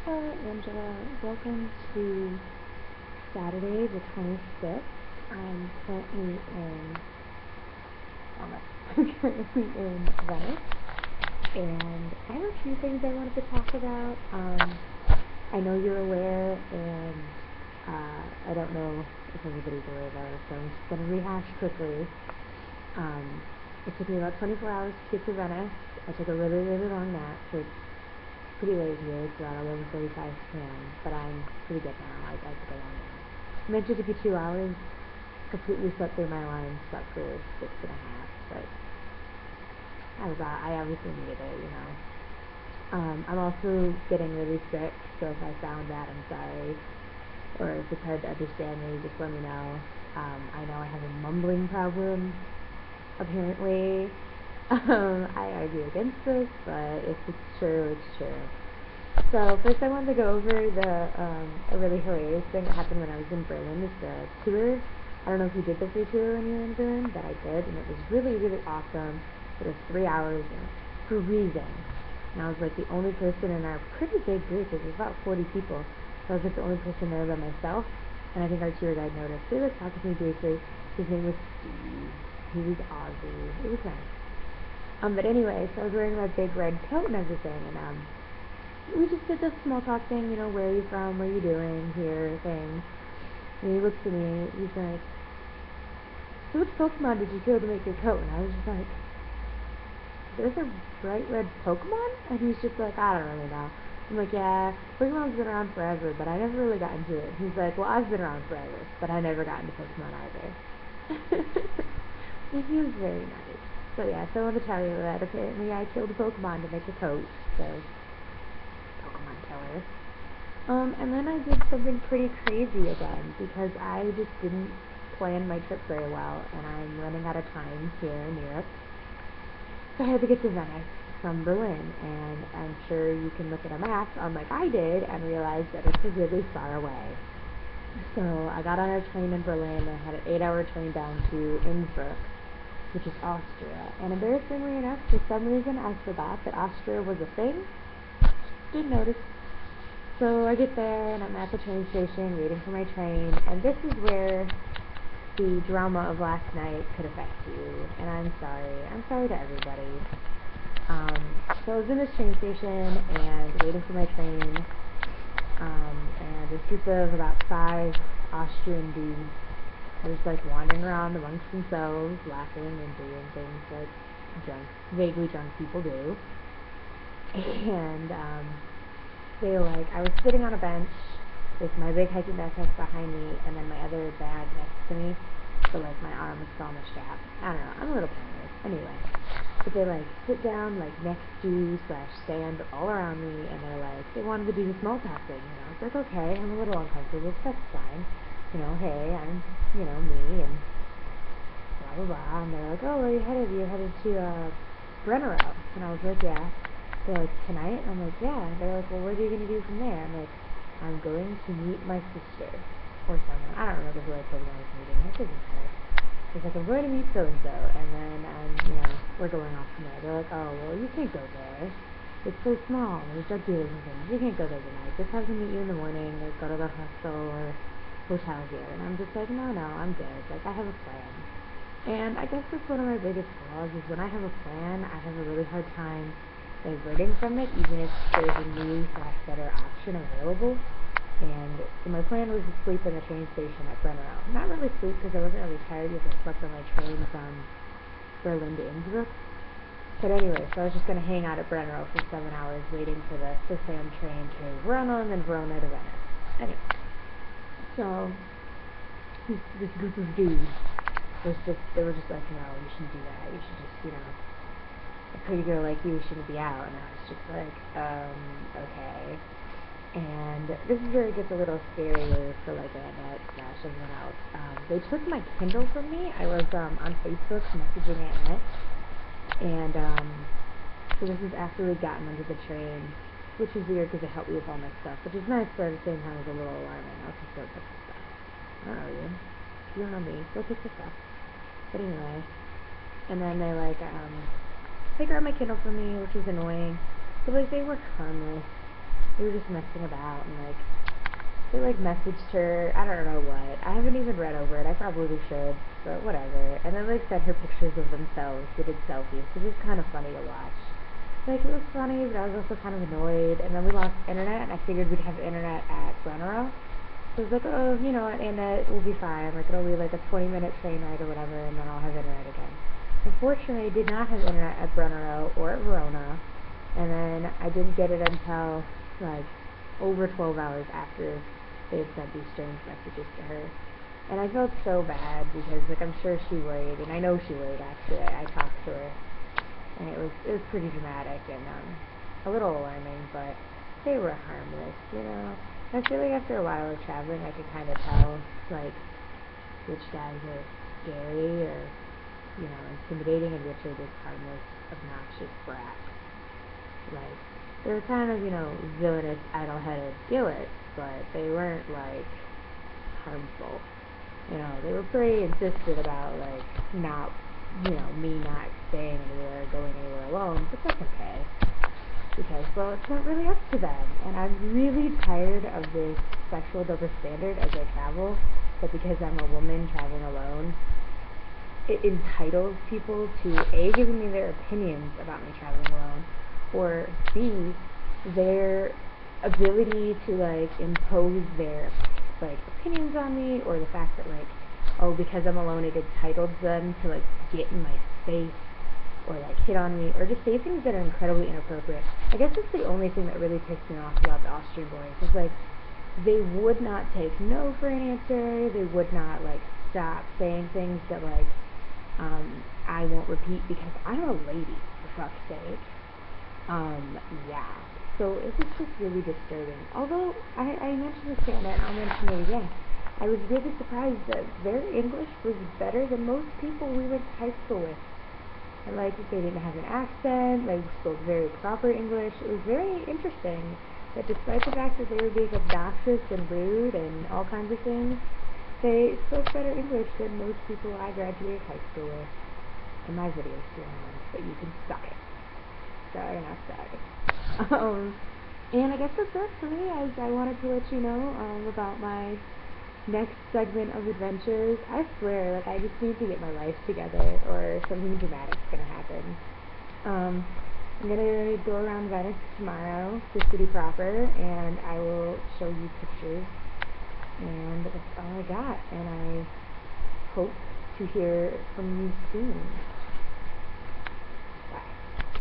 Angela. Welcome to Saturday the 26th. I'm currently in currently in Venice, and I have a few things I wanted to talk about. I know you're aware, and I don't know if everybody's aware about it, so I'm just going to rehash quickly. It took me about 24 hours to get to Venice. I took a really, really long nap, so it's pretty late here. It's about 11:45 p.m., but I'm pretty good now. I took a long nap. Meant to take 2 hours. Completely slept through my alarm. Slept for 6.5, but I obviously needed it, you know. I'm also getting really sick, so if I sound bad, I'm sorry. Or if it's hard to understand me, just let me know. I know I have a mumbling problem, apparently. I argue against this, but if it's true, it's true. So first I wanted to go over a really hilarious thing that happened when I was in Berlin. It's a tour. I don't know if you did the free tour when you were in Berlin, but I did, and it was really, really awesome. It was 3 hours and it was freezing. And I was like the only person in our pretty big group. It was about 40 people. So I was like the only person there by myself. And I think our tour guide noticed. He was talking to me briefly. His name was Steve. He was Aussie. It was nice. But anyway, so I was wearing my big red coat and everything, and we just did this small talk thing, you know, where are you from, what are you doing here, thing. And he looks at me, he's like, so which Pokemon did you kill to make your coat? And I was just like, there's a bright red Pokemon? And he's just like, I don't really know. I'm like, yeah, Pokemon's been around forever, but I never really got into it. He's like, well, I've been around forever, but I never got into Pokemon either. And he was very nice. So yeah, so I wanted to tell you that apparently I killed a Pokemon to make a coat, so Pokemon killer. And then I did something pretty crazy again, because I just didn't plan my trip very well, and I'm running out of time here in Europe. So I had to get to Venice from Berlin, and I'm sure you can look at a map, like I did, and realize that it's really far away. So I got on a train in Berlin, I had an 8-hour train down to Innsbruck, which is Austria, and embarrassingly enough, for some reason I forgot that Austria was a thing. Didn't notice. So I get there, and I'm at the train station waiting for my train, and this is where the drama of last night could affect you, and I'm sorry to everybody. So I was in this train station, and waiting for my train, and this group of about 5 Austrian dudes were just like wandering around amongst themselves, laughing and doing things like vaguely drunk people do. And I was sitting on a bench with my big hiking backpack behind me, and then my other bag next to me, but like my arm was still on the strap. I don't know, I'm a little paranoid. Anyway, but they sit down next to / stand all around me, and they wanted to do the small talk thing. You know, it's like, okay, I'm a little uncomfortable, but that's fine. You know, hey, I'm, me, and blah, blah, blah. And they're like, oh, where are you headed? You're headed to, Brennerau. And I was like, yeah. They're like, tonight? I'm like, yeah. They're like, well, what are you going to do from there? I'm like, I'm going to meet my sister. Or someone. I don't remember who I told them I was meeting. It doesn't matter. It's like, I'm going to meet so-and-so. And then, we're going off from there. They're like, oh, well, you can't go there. It's so small. There's drug dealers and things. You can't go there tonight. Just have them meet you in the morning, or go to the hostel, or hotel here. And I'm just like, no, I'm good. I have a plan. And I guess that's one of my biggest flaws, is when I have a plan, I have a really hard time diverting from it, even if there's a new / better option available. And so my plan was to sleep in the train station at Brennerau. Not really sleep, because I wasn't really tired, because I slept on my train from Berlin to Innsbruck. But anyway, so I was just going to hang out at Brennerau for 7 hours, waiting for the SISAM train to Verona, and then Verona to Venice. Anyway. So, this group of dudes they were just like, no, you shouldn't do that, you should just, a pretty girl like you shouldn't be out, and I was just like, okay. And this is where it gets a little scarier for Annette / everyone else. They took my Kindle from me. I was on Facebook messaging Annette, and so this is after we'd gotten onto the train, which is weird because it helped me with all my stuff, which is nice, but at the same time it was a little alarming. I was just like, what's the stuff? I don't know you. You don't know me. Go pick this up. But anyway, and then they grabbed my Kindle from me, which was annoying, but they were harmless. we were just messing about, and like they like messaged her, I don't know what. I haven't even read over it. I probably should, but whatever. And they like sent her pictures of themselves. They did selfies, which is kind of funny to watch. Like it was funny, but I was also kind of annoyed. And then we lost internet, and I figured we'd have internet at Brenero. So I was like, oh, you know what, internet will be fine. Like it'll be like a 20-minute train ride or whatever, and then I'll have internet again. Unfortunately, I did not have internet at Brenero or at Verona, and then I didn't get it until like over 12 hours after they had sent these strange messages to her. And I felt so bad because like I'm sure she worried, and I know she worried actually. I talked to her, and it was pretty dramatic and a little alarming, but they were harmless, you know. I feel like after a while of traveling, I could kind of tell like which guys are scary or intimidating, and which are just harmless, obnoxious brats. Like they were kind of villainous, idle-headed skillets, but they weren't like harmful. They were pretty insistent about like not me not staying anywhere or going anywhere alone, but that's okay. Because, well, it's not really up to them. And I'm really tired of this sexual double standard as I travel, that because I'm a woman traveling alone, it entitles people to A, giving me their opinions about me traveling alone, or B, their ability to like impose their like opinions on me, or the fact that like, oh, because I'm alone, it entitles them to like get in my space or like hit on me or just say things that are incredibly inappropriate. I guess that's the only thing that really pissed me off about the Austrian boys is like they would not take no for an answer. They would not like stop saying things that like I won't repeat because I'm a lady, for fuck's sake. Yeah. So it was just really disturbing. Although I mentioned this to Anna, and I'll mention it again. I was really surprised that their English was better than most people we went to high school with. And like they didn't have an accent, they spoke very proper English. It was very interesting that despite the fact that they were being obnoxious and rude and all kinds of things, they spoke better English than most people I graduated high school with. And my video's too long, but you can suck it. Sorry, not sorry. And I guess that's it for me. I wanted to let you know about my next segment of adventures. I swear, like I just need to get my life together, or something dramatic's gonna happen. I'm gonna go around Venice tomorrow, the city proper, and I will show you pictures. And that's all I got. And I hope to hear from you soon.